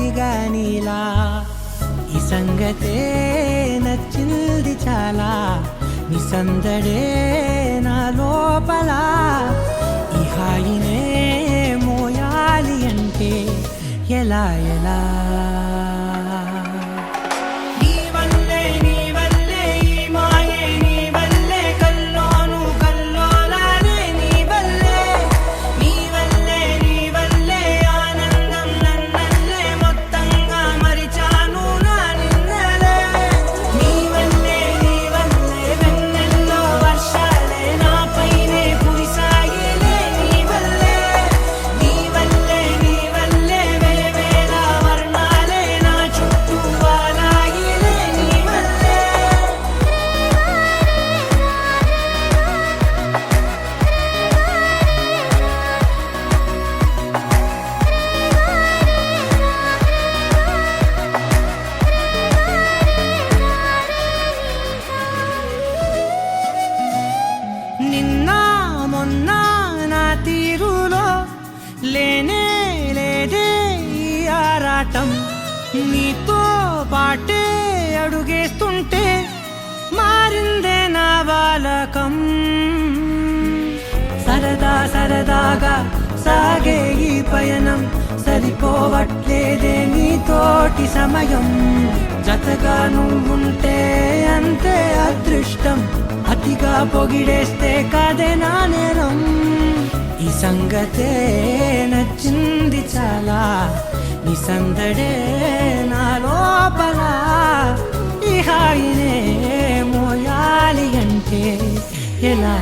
మదిగా నీలా ఈ సంగతే నచ్చింది చాలా నీ సందడే నా లోపల ఈ హాయినే మోయాలి అంటే ఎలా ఎలా లేనే లేదే ఈ ఆరాటం నీతో పాటే అడుగేస్తుంటే మారిందే నా బాలకం సరదా సరదాగా సాగే ఈ పయనం సరిపోవట్లేదే నీతోటి సమయం జతగా నువ్వుంటే అంతే అదృష్టం అతిగా పొగిడేస్తే కదే నా నేరం ఈ సంగతే నచ్చింది చాలా నీ సందడే నా లోపల ఈ హాయినే మోయాలి అంటే ఎలా